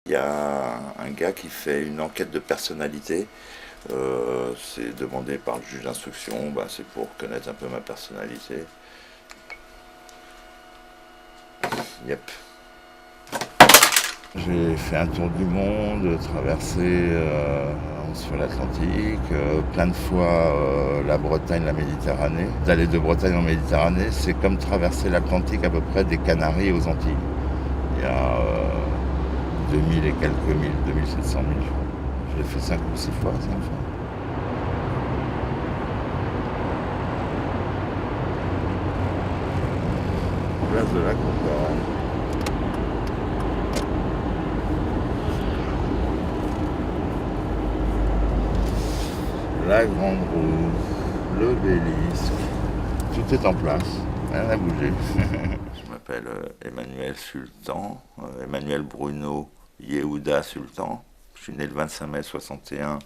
Il y a un gars qui fait une enquête de personnalité. C'est demandé par le juge d'instruction, c'est pour connaître un peu ma personnalité. Yep. J'ai fait un tour du monde, traversé sur l'Atlantique, plein de fois la Bretagne, la Méditerranée. D'aller de Bretagne en Méditerranée, c'est comme traverser l'Atlantique à peu près des Canaries aux Antilles. Il y a 2000 et quelques milles, 2700 milles. Je l'ai fait 5 ou 6 fois, 5 fois. Place de la Concorde. La Grande Roue, l'obélisque, tout est en place, rien n'a bougé. Je m'appelle Emmanuel Sultan, Emmanuel Bruno Yehuda Sultan. Je suis né le 25 mai 61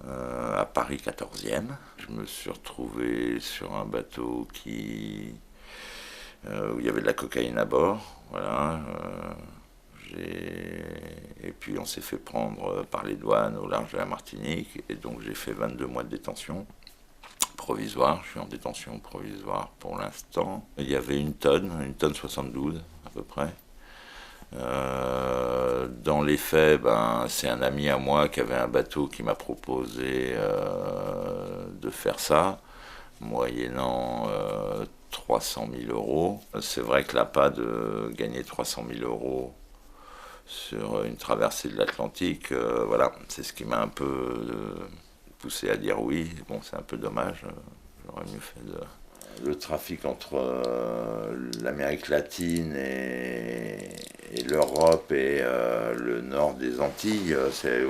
à Paris 14e. Je me suis retrouvé sur un bateau où il y avait de la cocaïne à bord. Voilà. Et puis on s'est fait prendre par les douanes au large de la Martinique, et donc j'ai fait 22 mois de détention provisoire. Je suis en détention provisoire pour l'instant. Il y avait une tonne 72 à peu près. Dans les faits, c'est un ami à moi qui avait un bateau qui m'a proposé de faire ça, moyennant 300 000 euros. C'est vrai que là-bas, de gagner 300 000 euros sur une traversée de l'Atlantique, voilà, c'est ce qui m'a un peu poussé à dire oui. Bon, c'est un peu dommage, j'aurais mieux fait de... Le trafic entre l'Amérique latine et l'Europe et le nord des Antilles, c'est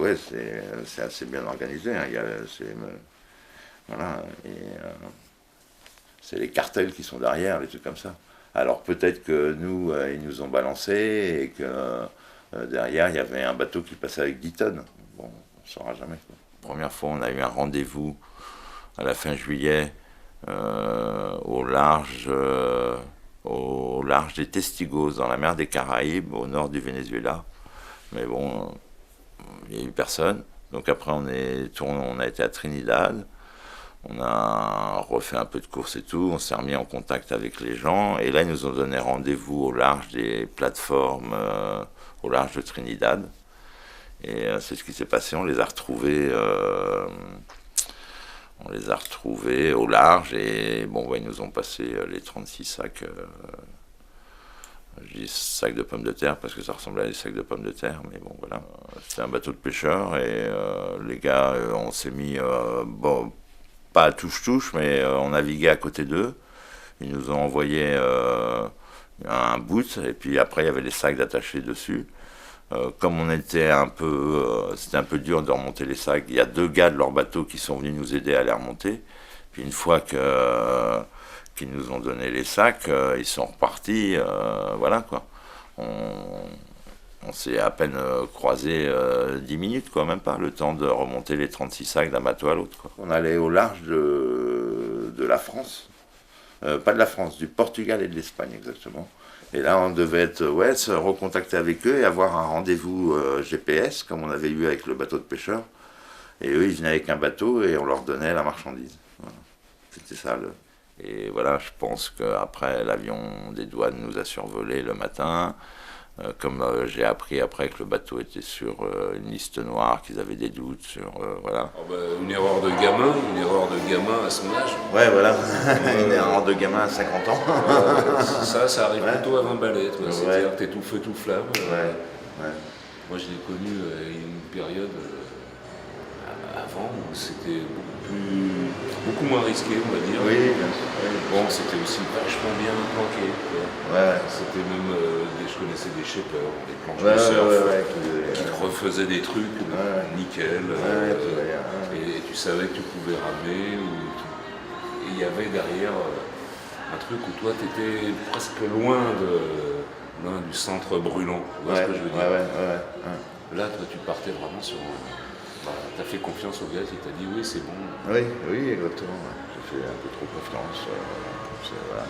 assez bien organisé. Hein. Voilà, c'est les cartels qui sont derrière, les trucs comme ça. Alors peut-être que nous, ils nous ont balancé et que derrière, il y avait un bateau qui passait avec 10 tonnes. Bon, on ne saura jamais. Quoi. La première fois, on a eu un rendez-vous à la fin juillet au large des Testigos, dans la mer des Caraïbes, au nord du Venezuela. Mais bon, il n'y a eu personne. Donc après, on a été à Trinidad. On a refait un peu de course et tout, on s'est remis en contact avec les gens, et là ils nous ont donné rendez-vous au large des plateformes, au large de Trinidad. Et c'est ce qui s'est passé, on les a retrouvés au large, et bon, ils nous ont passé les 36 sacs, je dis sacs de pommes de terre parce que ça ressemblait à des sacs de pommes de terre, mais bon voilà. C'était un bateau de pêcheurs, et les gars, on s'est mis, pas à touche-touche, mais on naviguait à côté d'eux. Ils nous ont envoyé un boot, et puis après il y avait les sacs d'attacher dessus. Comme on était c'était un peu dur de remonter les sacs, il y a 2 gars de leur bateau qui sont venus nous aider à les remonter. Puis une fois qu'ils nous ont donné les sacs, ils sont repartis, voilà quoi. On s'est à peine croisé 10 minutes, quoi, même pas le temps de remonter les 36 sacs d'un bateau à l'autre. Quoi. On allait au large de la France, pas de la France, du Portugal et de l'Espagne exactement. Et là, on devait se recontacter avec eux et avoir un rendez-vous GPS, comme on avait eu avec le bateau de pêcheurs. Et eux, ils venaient avec un bateau et on leur donnait la marchandise. Voilà. C'était ça. Et voilà, je pense qu'après, l'avion des douanes nous a survolé le matin. Comme j'ai appris après que le bateau était sur une liste noire, qu'ils avaient des doutes sur... voilà. Une erreur de gamin à son âge. Ouais, voilà, une erreur de gamin à 50 ans. Ça arrive plutôt à 20 balais, c'est-à-dire que t'es tout feu, tout flamme. Ouais. Moi je l'ai connu une période avant où c'était beaucoup moins risqué, on va dire. Oui, bien sûr. Bon, c'était aussi vachement bien planqué. Ouais. C'était même, je connaissais des shippers, des planches de surf, qui te refaisaient des trucs nickel. Et tu savais que tu pouvais ramener. Et il y avait derrière un truc où toi, tu étais presque loin du centre brûlant. Tu vois ce que je veux dire? Là, toi, tu partais vraiment sur... tu as fait confiance au gars qui t'a dit oui, c'est bon. Oui, exactement. J'ai fait un peu trop confiance. Voilà.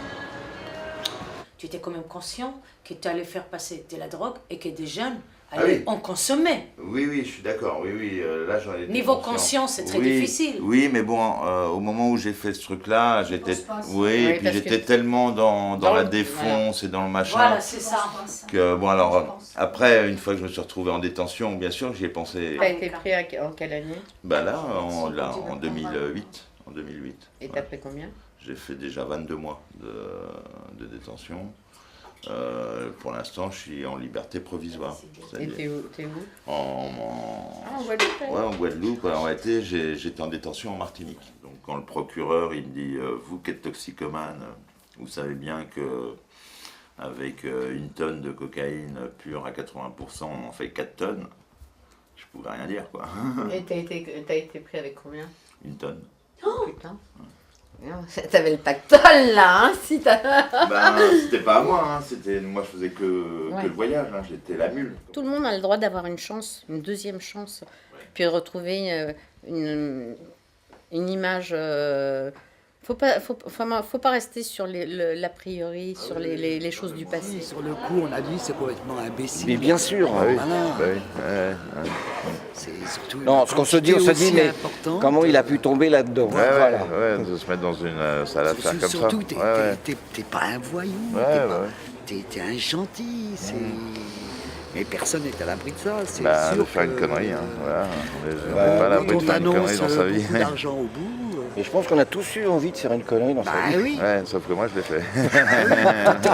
tu étais quand même conscient que tu allais faire passer de la drogue et que des jeunes allaient en consommer. Oui, je suis d'accord. Oui, là j'en ai été Niveau conscient. conscience, c'est très difficile. Oui, mais bon, au moment où j'ai fait ce truc-là, j'étais, et puis j'étais tellement dans la défonce et dans le machin. Voilà, c'est ça. Que bon, alors après, une fois que je me suis retrouvé en détention, bien sûr, j'y ai pensé. T'as été pris en quelle année? Là, en 2008. En 2008. Et t'as pris combien? J'ai fait déjà 22 mois de détention. Pour l'instant, je suis en liberté provisoire. Et t'es où? En Guadeloupe. Ouais, en Guadeloupe. En réalité, j'étais en détention en Martinique. Donc, quand le procureur il me dit vous qui êtes toxicomane, vous savez bien que avec une tonne de cocaïne pure à 80%, on en fait 4 tonnes. Je pouvais rien dire, quoi. Et t'as été pris avec combien? Une tonne. Oh putain. T'avais le pactole là, hein, si t'as... C'était pas à moi, hein. Moi je faisais que le voyage, hein. J'étais la mule. Tout le monde a le droit d'avoir une chance, une deuxième chance, puis retrouver une image... Faut pas rester sur l'a priori, sur les choses du passé. Sur le coup, on a dit c'est complètement imbécile. Mais bien sûr. C'est surtout. Non, ce qu'on se dit, mais important, comment il a pu tomber là-dedans? De se mettre dans une salle à faire comme ça. Surtout, t'es pas un voyou, t'es un gentil. Mais personne n'est à l'abri de ça. C'est sûr de faire une connerie, hein. Voilà. On n'est pas à l'abri de on faire une connerie dans sa vie. beaucoup d'argent au bout. Et je pense qu'on a tous eu envie de faire une connerie dans sa vie. Oui. Ouais, sauf que moi je l'ai fait.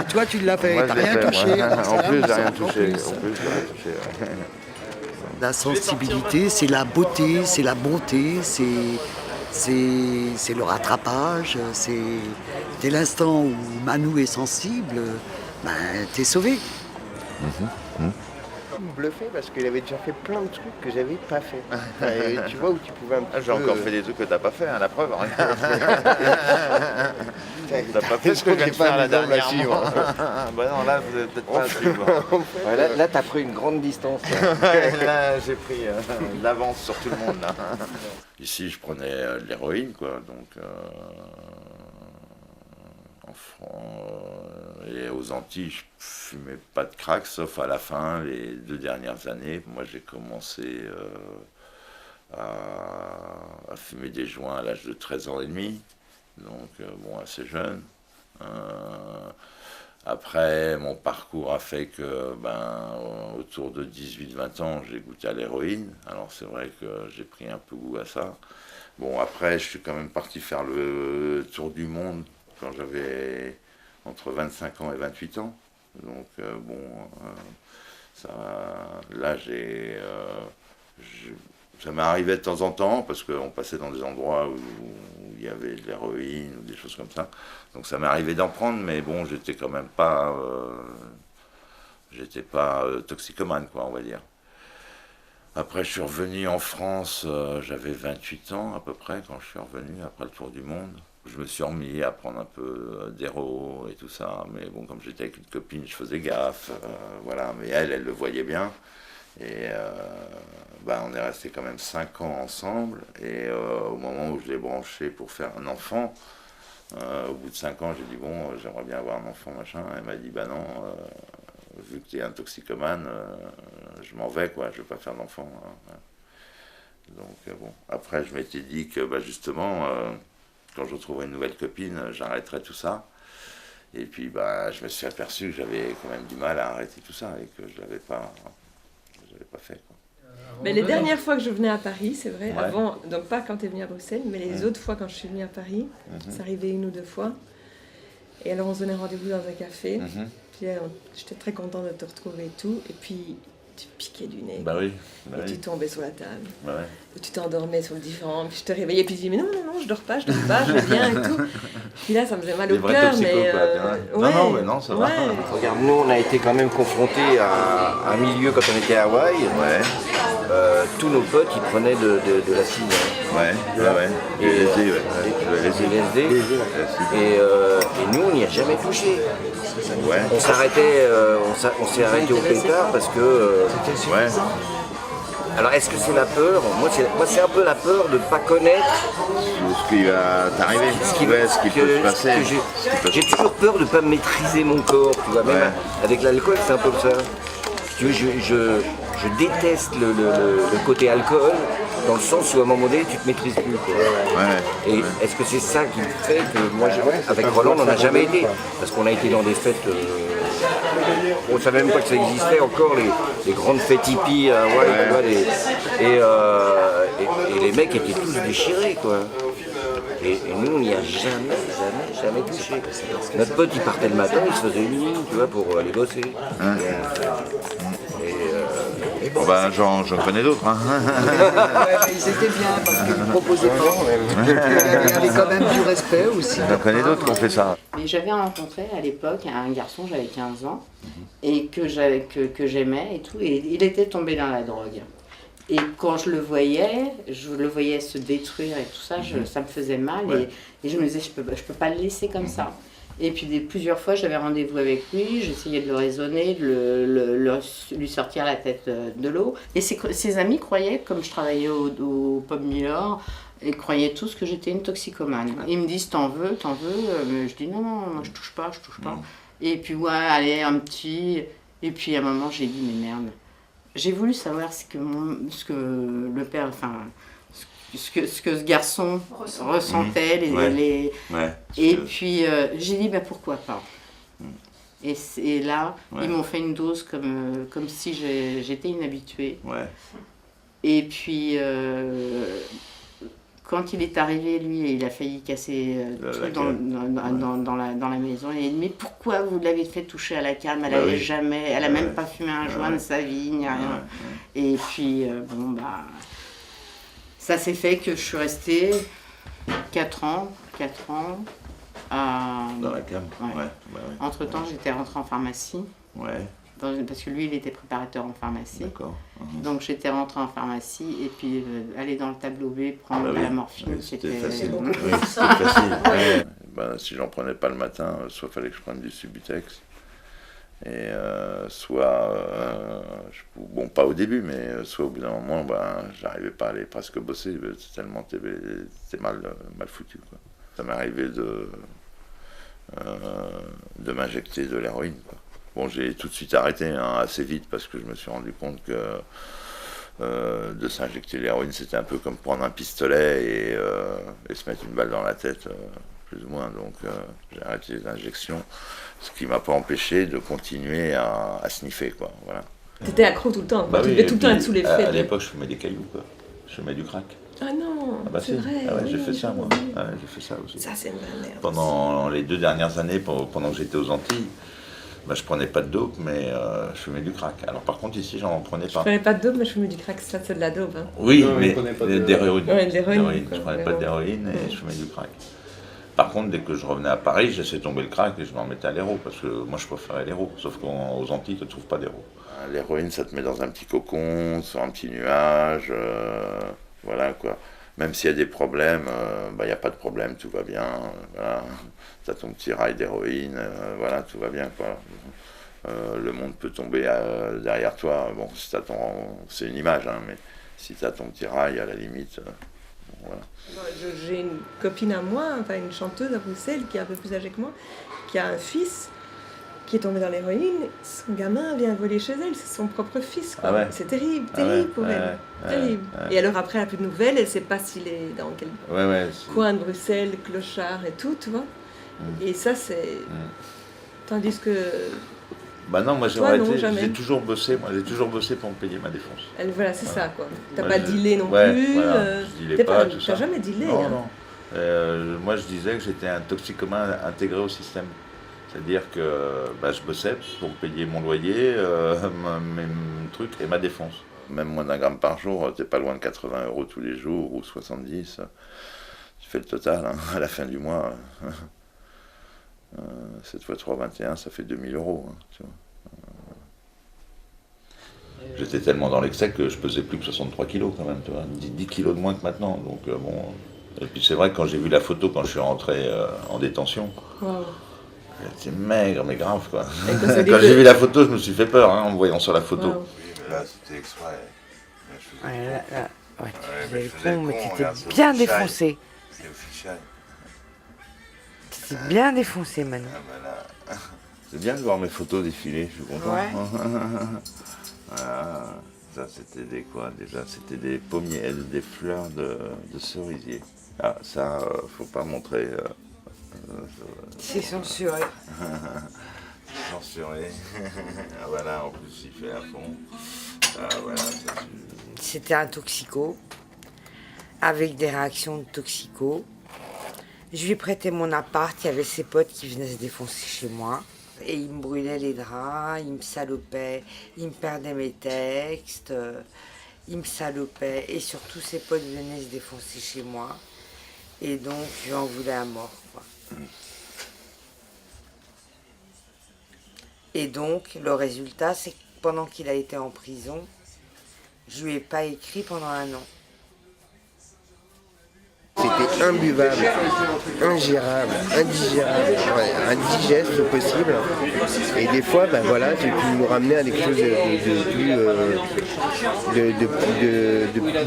Toi, tu l'as fait, t'as rien touché. En plus, j'ai rien touché. La sensibilité, c'est la beauté, c'est la bonté, c'est le rattrapage. Dès l'instant où Manou est sensible, t'es sauvé. Il me bluffait parce qu'il avait déjà fait plein de trucs que j'avais pas fait. Et tu vois où tu pouvais un petit J'ai encore fait des trucs que t'as pas fait, hein, la preuve. T'as pas fait ce que je viens de faire la dernière fois. Non, là, vous n'êtes peut-être pas à suivre. Là, t'as pris une grande distance. Là, j'ai pris de l'avance sur tout le monde. Là. Ici, je prenais de l'héroïne, quoi. Donc, en France et aux Antilles, je fumais pas de crack, sauf à la fin, les 2 dernières années. Moi, j'ai commencé à fumer des joints à l'âge de 13 ans et demi. Donc, assez jeune. Après, mon parcours a fait que, autour de 18-20 ans, j'ai goûté à l'héroïne. Alors, c'est vrai que j'ai pris un peu goût à ça. Bon, après, je suis quand même parti faire le tour du monde quand j'avais entre 25 ans et 28 ans. Donc, ça m'est arrivé de temps en temps, parce qu'on passait dans des endroits où il y avait de l'héroïne ou des choses comme ça. Donc ça m'est arrivé d'en prendre, mais bon, j'étais quand même pas... toxicomane, quoi, on va dire. Après, je suis revenu en France, j'avais 28 ans à peu près, quand je suis revenu, après le tour du monde. Je me suis remis à prendre un peu d'héro et tout ça, mais bon, comme j'étais avec une copine, je faisais gaffe, voilà, mais elle le voyait bien. Et on est resté quand même 5 ans ensemble, et au moment où je l'ai branché pour faire un enfant, au bout de 5 ans, j'ai dit bon, j'aimerais bien avoir un enfant, machin. Elle m'a dit non, vu que tu es un toxicomane, je m'en vais, quoi, je veux pas faire d'enfant. Hein. Donc après je m'étais dit que justement, quand je retrouverai une nouvelle copine, j'arrêterai tout ça. Et puis je me suis aperçu que j'avais quand même du mal à arrêter tout ça et que je l'avais pas fait, quoi. Mais les dernières fois que je venais à Paris, c'est vrai, avant, donc pas quand tu es venu à Bruxelles, mais les autres fois quand je suis venue à Paris, ça arrivait 1 ou 2 fois. Et alors on se donnait rendez-vous dans un café, puis j'étais très contente de te retrouver et tout, et puis tu piquais du nez. Tu tombais sur la table, ou tu t'endormais sur le divan, puis je te réveillais, puis je dis mais non, je dors pas, je vais bien et tout. Puis là ça me faisait mal au cœur, mais... Non, ça va. Regarde, nous on a été quand même confrontés à un milieu quand on était à Hawaï. Tous nos potes ils prenaient de l'acide. Les LSD. Et nous on n'y a jamais touché. On s'est arrêté au pétard parce que Alors est-ce que c'est la peur? Moi c'est un peu la peur de ne pas connaître Ce qui va t'arriver, ce qui peut se passer. J'ai toujours peur de ne pas maîtriser mon corps, tu vois, même avec l'alcool c'est un peu ça. Si tu veux, je déteste le côté alcool, dans le sens où à un moment donné tu te maîtrises plus. Quoi. Et est-ce que c'est ça qui fait que moi, avec Roland, on n'en a jamais été? Parce qu'on a été dans des fêtes, on ne savait même pas que ça existait encore, les grandes fêtes hippies à Hawaï, et les mecs étaient tous déchirés, quoi. Et nous, on n'y a jamais touché. Notre pote, il partait le matin, il se faisait une nuit, tu vois, pour aller bosser. Bon ben j'en connais d'autres. Hein. Ils étaient bien parce qu'ils ne proposaient pas. Il y avait quand même du respect aussi. J'en connais d'autres qui ont fait ça. Mais j'avais rencontré à l'époque un garçon, j'avais 15 ans, et que j'aimais et tout, et il était tombé dans la drogue. Et quand je le voyais se détruire et tout ça, ça me faisait mal, et je me disais, je peux pas le laisser comme ça. Et puis plusieurs fois, j'avais rendez-vous avec lui, j'essayais de le raisonner, de lui sortir la tête de l'eau. Et ses amis croyaient, comme je travaillais au Pub Miller, ils croyaient tous que j'étais une toxicomane. Ils me disent, t'en veux, mais je dis non, moi je touche pas. Et puis ouais, allez, un petit... Et puis à un moment, j'ai dit, mais merde. J'ai voulu savoir ce que le père... Enfin, ce que ce garçon ressentait, et puis j'ai dit pourquoi pas. Et là ils m'ont fait une dose comme si j'étais inhabituée. Et puis quand il est arrivé, lui, il a failli casser tout dans la maison. Et il dit, mais pourquoi vous l'avez fait toucher à la canne? Elle a même pas fumé un joint de sa vie, ni rien. Et puis ça s'est fait que je suis restée 4 ans dans la cam. Entre-temps, j'étais rentrée en pharmacie. Parce que lui, il était préparateur en pharmacie. Donc j'étais rentrée en pharmacie et puis aller dans le tableau B, prendre de la morphine, c'était facile. C'était facile. Si j'en prenais pas le matin, soit fallait que je prenne du Subutex. Et soit, bon pas au début, mais soit au bout d'un moment, j'arrivais pas à aller presque bosser, tellement c'était mal foutu, quoi. Ça m'est arrivé de m'injecter de l'héroïne, quoi. Bon, j'ai tout de suite arrêté, assez vite, parce que je me suis rendu compte que de s'injecter l'héroïne, c'était un peu comme prendre un pistolet et se mettre une balle dans la tête, plus ou moins. Donc j'ai arrêté les injections, ce qui m'a pas empêché de continuer à sniffer, quoi. Voilà. T'étais accro tout le temps, tu devais tout le temps être sous les faits. À l'époque, je fumais des cailloux, quoi. Je fumais du crack. Ah non, c'est vrai. J'ai fait ça, moi. J'ai fait ça aussi. Ça, c'est une vraie merde. Pendant les 2 dernières années, pendant que j'étais aux Antilles, je prenais pas de dope, mais je fumais du crack. Alors par contre, ici, j'en prenais pas. Je prenais pas de dope, mais je fumais du crack, ça c'est de la dope. Hein. Oui, mais d'héroïne. D'héroïne. Je prenais pas d'héroïne et je fumais du crack. Par contre, dès que je revenais à Paris, je laissais tomber le crack et je m'en mettais à l'héro, parce que moi, je préférais l'héro. Sauf qu'aux Antilles, tu ne trouves pas d'héro. L'héroïne, ça te met dans un petit cocon, sur un petit nuage, voilà, quoi. Même s'il y a des problèmes, il n'y a pas de problème, tout va bien. Voilà. Tu as ton petit rail d'héroïne, voilà, tout va bien, quoi. Le monde peut tomber derrière toi. Bon, si c'est une image, hein, mais si tu as ton petit rail, à la limite, voilà. J'ai une copine à moi, une chanteuse à Bruxelles, qui est un peu plus âgée que moi, qui a un fils qui est tombé dans l'héroïne. Son gamin vient voler chez elle, c'est son propre fils, quoi. C'est terrible pour elle. Terrible. Et alors après, elle n'a plus de nouvelles, elle ne sait pas s'il est dans quel coin de Bruxelles, clochard et tout, tu vois. Et ça, c'est... Tandis que... non, moi j'ai toujours bossé pour me payer ma défense. Voilà, c'est ça, quoi. T'as pas dealé non plus. Je dealais pas, tout ça. T'as jamais dealé. Non. Moi je disais que j'étais un toxicomane intégré au système. C'est-à-dire que je bossais pour payer mon loyer, mes trucs et ma défense. Même moins d'1 gramme par jour, t'es pas loin de 80 € tous les jours ou 70. Tu fais le total, hein, à la fin du mois. 7 x 3, 21, ça fait 2000 €. Hein, tu vois. J'étais tellement dans l'excès que je pesais plus que 63 kilos quand même, tu vois, 10 kilos de moins que maintenant. Donc bon. Et puis c'est vrai que quand j'ai vu la photo, quand je suis rentré en détention, j'étais maigre, mais grave, quoi. Quand j'ai vu la photo, je me suis fait peur, hein, en me voyant sur la photo. Là, c'était exprès. Ouais, là. Ouais, tu faisais le con, mais tu étais bien défoncé. C'est officiel. Tu étais bien défoncé, Manu. C'est bien de voir mes photos défiler, je suis content. Ouais. Voilà. Ça, c'était des quoi déjà? C'était des pommiers, des fleurs de cerisier. Ah, ça, faut pas montrer. C'est censuré. Censuré. Voilà, en plus, il fait à fond. Ah, voilà, ça, C'était un toxico, avec des réactions de toxico. Je lui prêtais mon appart, il y avait ses potes qui venaient se défoncer chez moi. Et il me brûlait les draps, il me salopait, il me perdait mes textes, il me salopait. Et surtout, ses potes venaient se défoncer chez moi. Et donc, je lui en voulais à mort, quoi. Et donc, le résultat, c'est que pendant qu'il a été en prison, je lui ai pas écrit pendant 1 an. C'était imbuvable, ingérable, indigérable, ouais, indigeste au possible. Et des fois, ben voilà, j'ai pu nous ramener à quelque chose de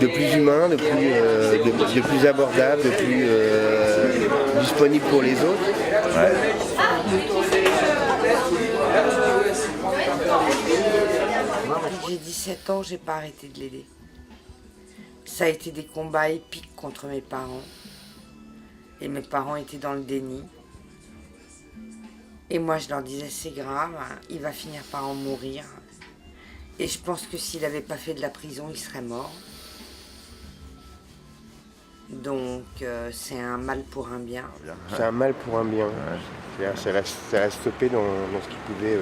plus humain, de plus abordable, de plus disponible pour les autres. Ouais. J'ai 17 ans, j'ai pas arrêté de l'aider. Ça a été des combats épiques contre mes parents. Et mes parents étaient dans le déni. Et moi, je leur disais, c'est grave, hein, il va finir par en mourir. Et je pense que s'il n'avait pas fait de la prison, il serait mort. Donc, c'est un mal pour un bien. C'est un mal pour un bien. C'est-à-dire, ça reste stoppé dans ce qu'il pouvait...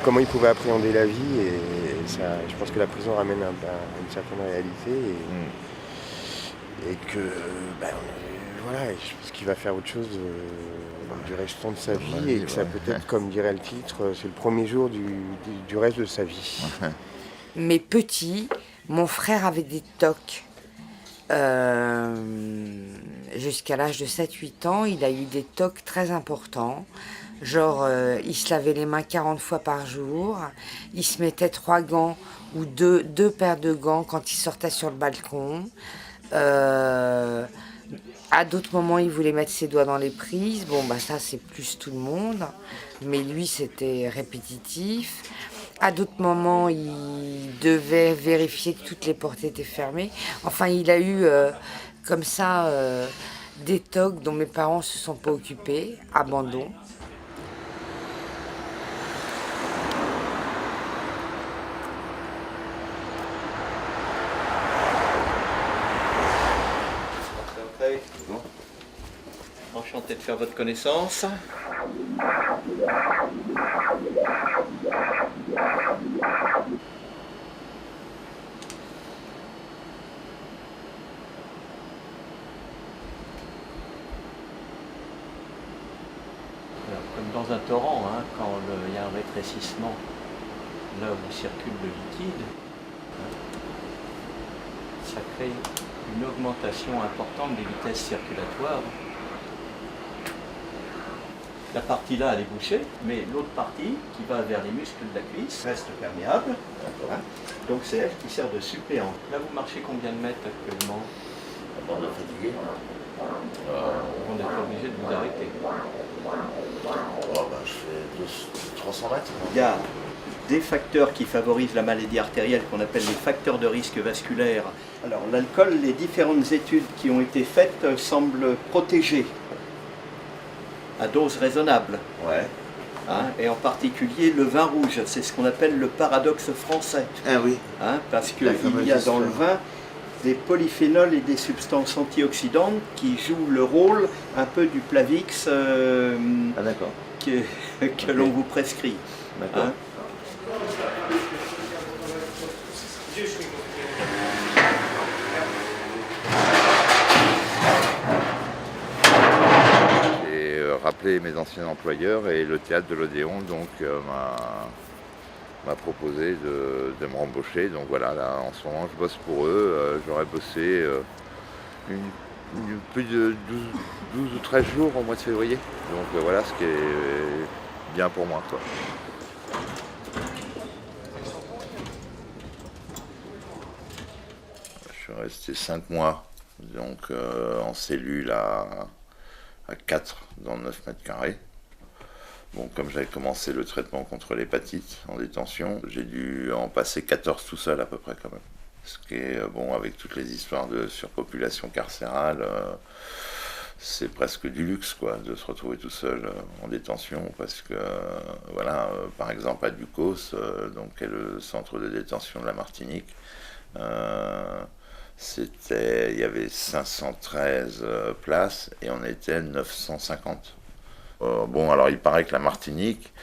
comment il pouvait appréhender la vie, et ça, je pense que la prison ramène une certaine réalité, et que voilà, je pense qu'il va faire autre chose du restant de sa vie, et que ça peut être, comme dirait le titre, c'est le premier jour du reste de sa vie. Mais petit, mon frère avait des TOC. Jusqu'à l'âge de 7-8 ans, il a eu des TOC très importants. Genre, il se lavait les mains 40 fois par jour, il se mettait 3 gants ou deux paires de gants quand il sortait sur le balcon. À d'autres moments, il voulait mettre ses doigts dans les prises. Bon, bah ça, c'est plus tout le monde. Mais lui, c'était répétitif. À d'autres moments, il devait vérifier que toutes les portes étaient fermées. Enfin, il a eu comme ça des TOC dont mes parents se sont pas occupés, abandon. Enchanté de faire votre connaissance. Alors, comme dans un torrent, hein, quand il y a un rétrécissement, là où circule le liquide, ça crée une augmentation importante des vitesses circulatoires. La partie là, elle est bouchée, mais l'autre partie, qui va vers les muscles de la cuisse, reste perméable. Hein. Donc c'est elle qui sert de suppléant. Là, vous marchez combien de mètres actuellement? On est fatigué. On est obligé de vous arrêter. Je fais 300 mètres. Il y a des facteurs qui favorisent la maladie artérielle qu'on appelle les facteurs de risque vasculaire. Alors l'alcool, les différentes études qui ont été faites semblent protéger à dose raisonnable. Ouais. Hein, et en particulier le vin rouge, c'est ce qu'on appelle le paradoxe français. Ah oui. Hein, parce qu'il y a dans le vin des polyphénols et des substances antioxydantes qui jouent le rôle un peu du Plavix que l'on vous prescrit. D'accord. Hein. Rappeler mes anciens employeurs, et le théâtre de l'Odéon donc m'a proposé de me rembaucher. Donc voilà, là en ce moment je bosse pour eux. J'aurais bossé plus de 12 ou 13 jours au mois de février. Donc voilà, ce qui est bien pour moi, quoi. suis resté 5 mois, donc en cellule à 4 dans 9 mètres carrés. Bon, comme j'avais commencé le traitement contre l'hépatite en détention, j'ai dû en passer 14 tout seul à peu près quand même. Ce qui est, bon, avec toutes les histoires de surpopulation carcérale, c'est presque du luxe, quoi, de se retrouver tout seul en détention, parce que, voilà, par exemple à Ducos, donc, qui est le centre de détention de la Martinique, il y avait 513 places et on était 950. Bon, alors il paraît que la Martinique,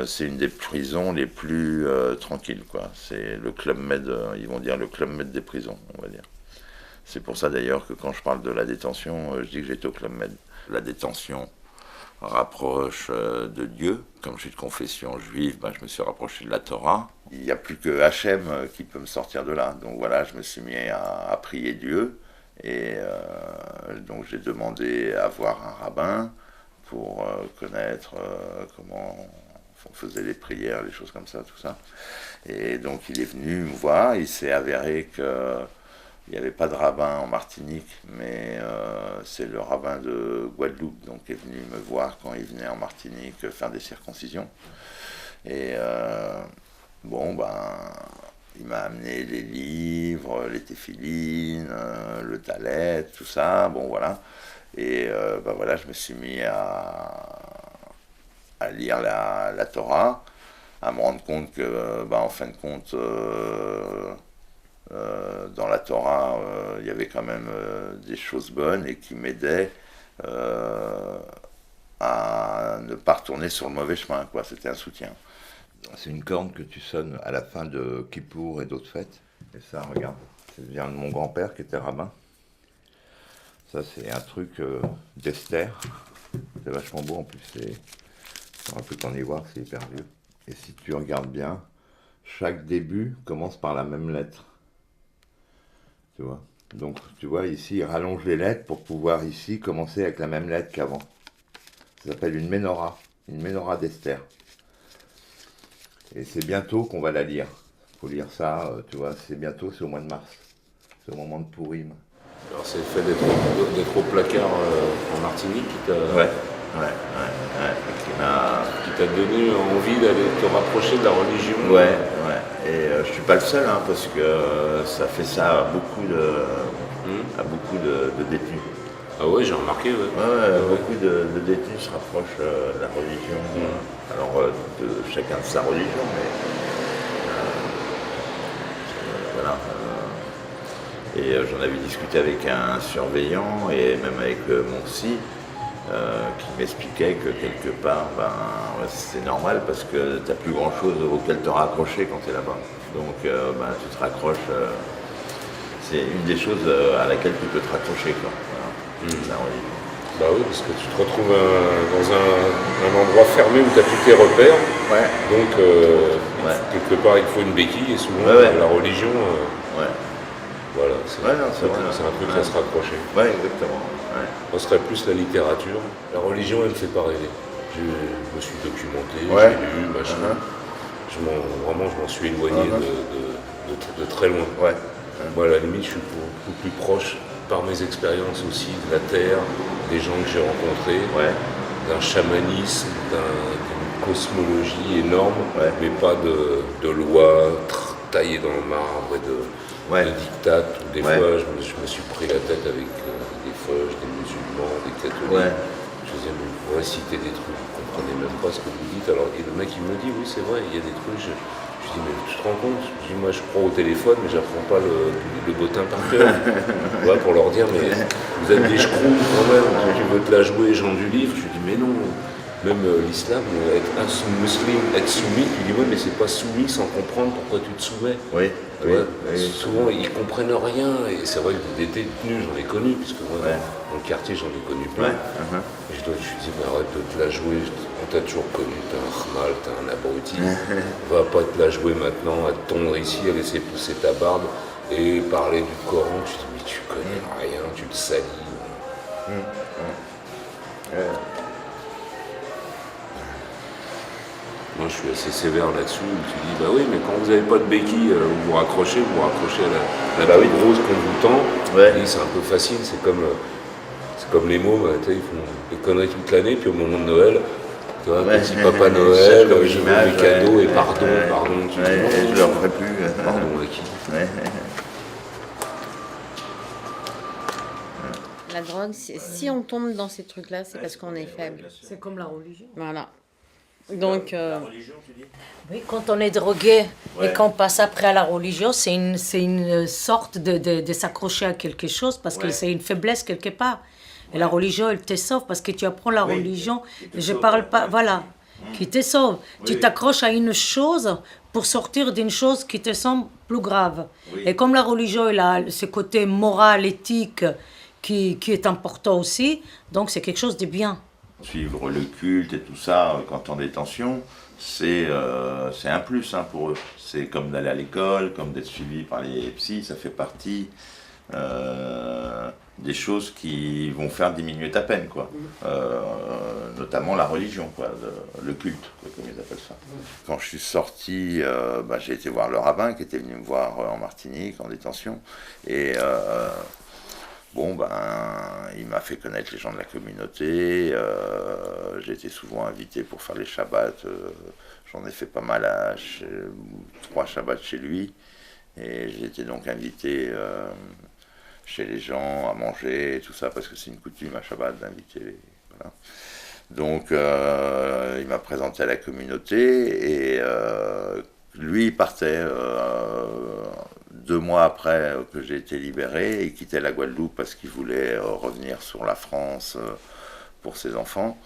c'est une des prisons les plus tranquilles, quoi. C'est le Club Med, ils vont dire le Club Med des prisons, on va dire. C'est pour ça d'ailleurs que quand je parle de la détention, je dis que j'étais au Club Med. La détention rapproche de Dieu. Comme je suis de confession juive, je me suis rapproché de la Torah. Il n'y a plus que Hachem qui peut me sortir de là. Donc voilà, je me suis mis à prier Dieu. Et donc j'ai demandé à voir un rabbin pour connaître comment on faisait les prières, les choses comme ça, tout ça. Et donc il est venu me voir. Il s'est avéré que il n'y avait pas de rabbin en Martinique, mais c'est le rabbin de Guadeloupe, donc qui est venu me voir quand il venait en Martinique faire des circoncisions. Et bon, il m'a amené les livres, les téphilines, le talet, tout ça, bon voilà. Et voilà, je me suis mis à lire la Torah, à me rendre compte que, en fin de compte, dans la Torah, il y avait quand même des choses bonnes et qui m'aidaient à ne pas retourner sur le mauvais chemin, quoi. C'était un soutien. C'est une corne que tu sonnes à la fin de Kippour et d'autres fêtes. Et ça, regarde, ça vient de mon grand-père qui était rabbin. Ça, c'est un truc d'Esther. C'est vachement beau en plus. C'est un truc en ivoire, c'est hyper vieux. Et si tu regardes bien, chaque début commence par la même lettre. Tu vois. Donc, tu vois, ici, il rallonge les lettres pour pouvoir ici commencer avec la même lettre qu'avant. Ça s'appelle une menorah d'Esther. Et c'est bientôt qu'on va la lire. Il faut lire ça, tu vois, c'est bientôt, c'est au mois de mars. C'est au moment de Pourim. Alors c'est le fait d'être au placard en Martinique qui t'a donné envie d'aller te rapprocher de la religion. Ouais. Et je suis pas le seul, hein, parce que ça fait ça à beaucoup de détenus. Ah ouais, j'ai remarqué, ouais. Beaucoup de détenus se rapprochent de la religion. Alors, de chacun de sa religion, mais voilà. Et j'en avais discuté avec un surveillant et même avec mon psy, qui m'expliquait que quelque part, c'est normal parce que tu n'as plus grand chose auquel te raccrocher quand tu es là-bas. Donc tu te raccroches, c'est une des choses à laquelle tu peux te raccrocher, quoi. Voilà. La religion. Bah oui, parce que tu te retrouves dans un endroit fermé où tu as tous tes repères. Ouais. Donc, quelque part, il faut une béquille et souvent, la religion, voilà, c'est un truc à se rapprocher. Ouais, exactement. Ouais. On serait plus la littérature. La religion, elle me fait pas rêver. Je me suis documenté, j'ai lu, machin. Je m'en suis éloigné de très loin. Ouais. Moi, à la limite, je suis beaucoup plus proche, par mes expériences aussi, de la terre, des gens que j'ai rencontrés, d'un chamanisme, d'une cosmologie énorme, mais pas de lois taillées dans le marbre et de dictats. Des fois, je me suis pris la tête avec des feuges, des musulmans, des catholiques. Je disais, mais vous récitez des trucs, vous ne comprenez même pas ce que vous dites. Alors, et le mec, il me dit, oui, c'est vrai, il y a des trucs. Je dis, mais tu te rends compte? Je dis, moi, je crois au téléphone, mais j'apprends pas le bottin par cœur. Pour leur dire, mais vous êtes des screws quand même, tu veux te la jouer, gens du livre. Je dis, mais non. Même l'islam, être musulman, être soumis, tu dis, ouais, mais c'est pas soumis sans comprendre pourquoi tu te soumets. Souvent, ils comprennent rien. Et c'est vrai que des détenus, j'en ai connu, puisque moi, dans le quartier, j'en ai connu plein. Et je dis, mais arrête de te la jouer. On t'a toujours connu, t'es un khmal, t'es un abruti. Va pas te la jouer maintenant, à te tondre ici, à laisser pousser ta barbe et parler du Coran. Tu te dis, mais tu connais rien, tu te salis. Moi, je suis assez sévère là-dessus. Tu dis, bah oui, mais quand vous n'avez pas de béquille, vous raccrochez à la petite rose qu'on vous tend. Ouais. Et c'est un peu facile, c'est comme les mots, bah, ils font des conneries toute l'année, puis au moment de Noël, tu vois, petit Papa Noël, je veux mes cadeaux, et pardon, tu dis, non, je leur ferai plus. Pardon, à qui? La drogue, si on tombe dans ces trucs-là, c'est parce qu'on est faible. C'est comme la religion. Voilà. Donc, la religion, tu dis? Oui, quand on est drogué et qu'on passe après à la religion, c'est une sorte de s'accrocher à quelque chose parce que c'est une faiblesse quelque part. Et la religion, elle te sauve parce que tu apprends la religion. Je parle pas, voilà, qui te sauve. Tu t'accroches à une chose pour sortir d'une chose qui te semble plus grave. Et comme la religion, elle a ce côté moral, éthique qui est important aussi, donc c'est quelque chose de bien. Suivre le culte et tout ça, quand en détention, c'est un plus pour eux. C'est comme d'aller à l'école, comme d'être suivi par les psys, ça fait partie des choses qui vont faire diminuer ta peine, quoi. Notamment la religion, quoi, le culte, quoi, comme ils appellent ça. Quand je suis sorti, j'ai été voir le rabbin qui était venu me voir en Martinique, en détention, et il m'a fait connaître les gens de la communauté, j'ai été souvent invité pour faire les shabbats, j'en ai fait pas mal 3 shabbats chez lui, et j'ai été donc invité chez les gens à manger et tout ça, parce que c'est une coutume à Shabbat d'inviter, voilà. Donc il m'a présenté à la communauté, et lui il partait 2 mois après que j'ai été libéré, il quittait la Guadeloupe parce qu'il voulait revenir sur la France pour ses enfants.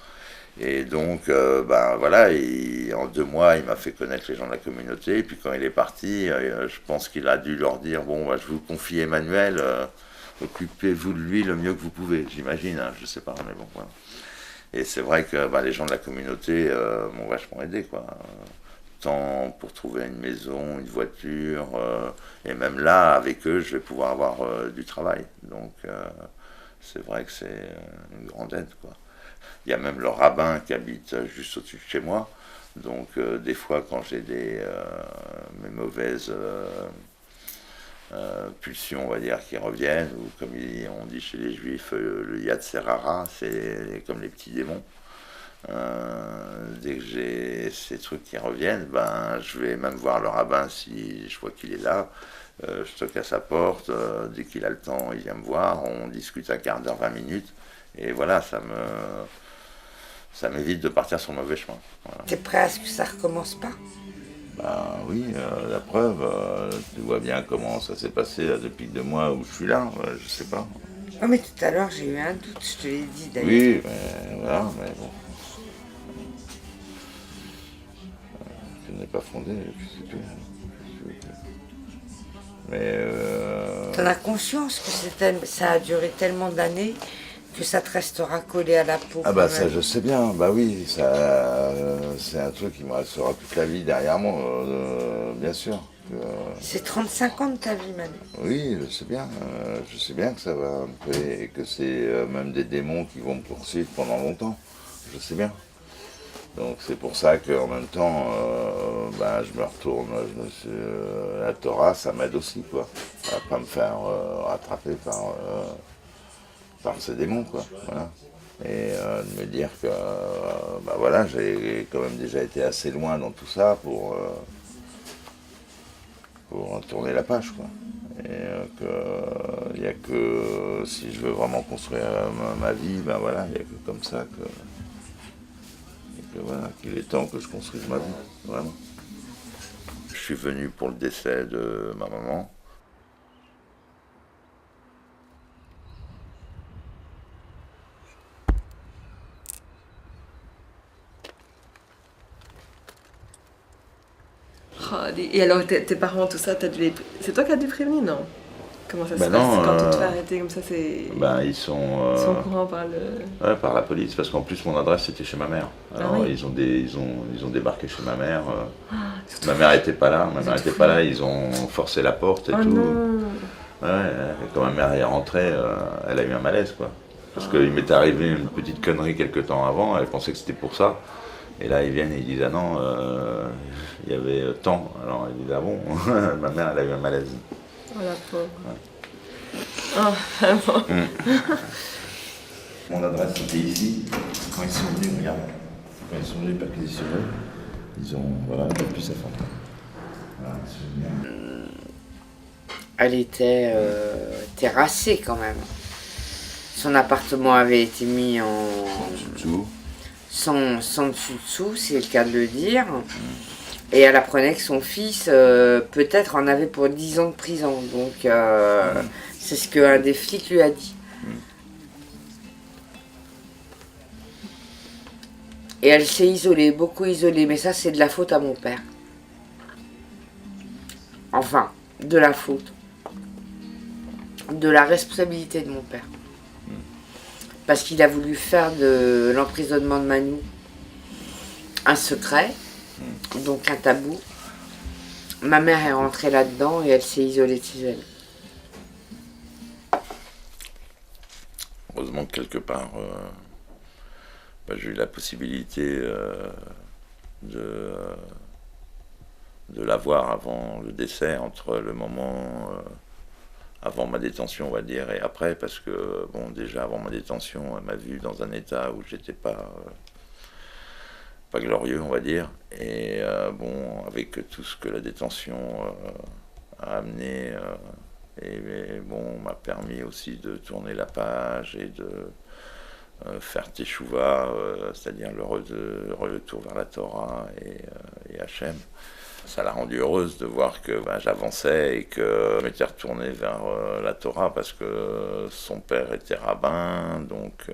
Et donc, en 2 mois, il m'a fait connaître les gens de la communauté. Et puis quand il est parti, je pense qu'il a dû leur dire, je vous confie Emmanuel, occupez-vous de lui le mieux que vous pouvez, j'imagine, je sais pas, mais bon, voilà. Et c'est vrai que les gens de la communauté m'ont vachement aidé, quoi. Tant pour trouver une maison, une voiture, et même là, avec eux, je vais pouvoir avoir du travail. Donc, c'est vrai que c'est une grande aide, quoi. Il y a même le rabbin qui habite juste au-dessus de chez moi. Donc, des fois, quand j'ai mes mauvaises pulsions, on va dire, qui reviennent, ou comme on dit chez les juifs, le Yetzer Hara, c'est comme les petits démons. Dès que j'ai ces trucs qui reviennent, je vais même voir le rabbin si je vois qu'il est là. Je toque à sa porte, dès qu'il a le temps, il vient me voir, on discute un quart d'heure, 20 minutes, et voilà, ça m'évite de partir sur le mauvais chemin. Voilà. T'es prêt à ce que ça recommence pas? Oui, la preuve, tu vois bien comment ça s'est passé là, depuis 2 mois où je suis là, je sais pas. Oh, mais tout à l'heure j'ai eu un doute, je te l'ai dit d'ailleurs. Oui, mais voilà, mais bon. Je n'ai pas fondé, c'est tout. Mais T'en as conscience que ça a duré tellement d'années que ça te restera collé à la peau? Ça je sais bien, oui, ça c'est un truc qui me restera toute la vie derrière moi, bien sûr. C'est 35 ans de ta vie, Manu. Oui, je sais bien que ça va me payer et que c'est même des démons qui vont me poursuivre pendant longtemps, je sais bien. Donc c'est pour ça qu'en même temps, je me retourne, la Torah, ça m'aide aussi, quoi, à pas me faire rattraper par ces démons, quoi, voilà. Et de me dire que, j'ai quand même déjà été assez loin dans tout ça pour tourner la page, quoi. Et qu'il n'y a que, si je veux vraiment construire ma vie, il n'y a que comme ça qu'il est temps que je construise ma vie, vraiment. Je suis venu pour le décès de ma maman. Et alors tes parents, tout ça, c'est toi qui as dû prévenir, non? Comment ça se passe quand tu te fais arrêter comme ça? Ils sont au courant par par la police, parce qu'en plus mon adresse c'était chez ma mère. Alors ils ont débarqué chez ma mère. Ma mère n'était pas là, ils ont forcé la porte et tout. Non. Quand ma mère est rentrée, elle a eu un malaise, quoi. Parce qu'il m'était arrivé une petite connerie quelques temps avant, elle pensait que c'était pour ça. Et là, ils viennent et ils disent, ah non, il y avait tant. Alors ils disent, ah bon, ma mère, elle a eu un malaise. Oh la pauvre. Ouais. Oh, vraiment. Mon adresse c'était ici. Quand ils sont venus, regarde. Quand ils sont venus perquisitionner, ils ont, voilà, depuis sa femme. Voilà, ils sont venus. Elle était terrassée quand même. Son appartement avait été mis en... Dessous. Sans dessous-dessous, c'est le cas de le dire. Et elle apprenait que son fils, peut-être, en avait pour 10 ans de prison. Donc, c'est ce qu'un des flics lui a dit. Et elle s'est isolée, beaucoup isolée. Mais ça, c'est de la faute à mon père. Enfin, de la faute. De la responsabilité de mon père. Parce qu'il a voulu faire de l'emprisonnement de Manu un secret, donc un tabou. Ma mère est rentrée là-dedans et elle s'est isolée de chez elle. Heureusement que quelque part, j'ai eu la possibilité de la voir avant le décès, entre le moment avant ma détention, on va dire, et après, parce que, bon, déjà avant ma détention, elle m'a vu dans un état où j'étais pas glorieux, on va dire, et bon, avec tout ce que la détention a amené, et bon, m'a permis aussi de tourner la page et de faire Teshuva, c'est-à-dire le retour vers la Torah et Hachem. Ça l'a rendue heureuse de voir que j'avançais et que je m'étais retourné vers la Torah parce que son père était rabbin, donc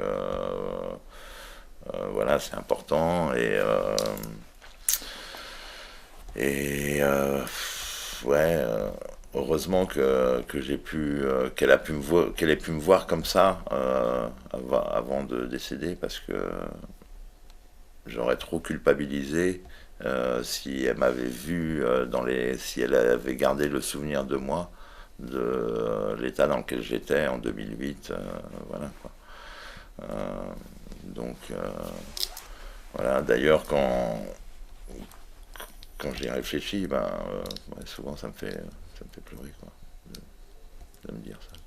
voilà, c'est important. Ouais, heureusement que j'ai pu, qu'elle ait pu me voir comme ça avant de décéder, parce que j'aurais trop culpabilisé si elle m'avait vu si elle avait gardé le souvenir de moi, de l'état dans lequel j'étais en 2008, voilà quoi. Donc voilà, d'ailleurs quand j'y réfléchis, souvent ça me fait pleurer quoi, de me dire ça.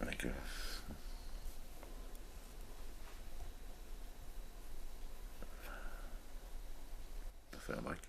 D'accord. On fait un break.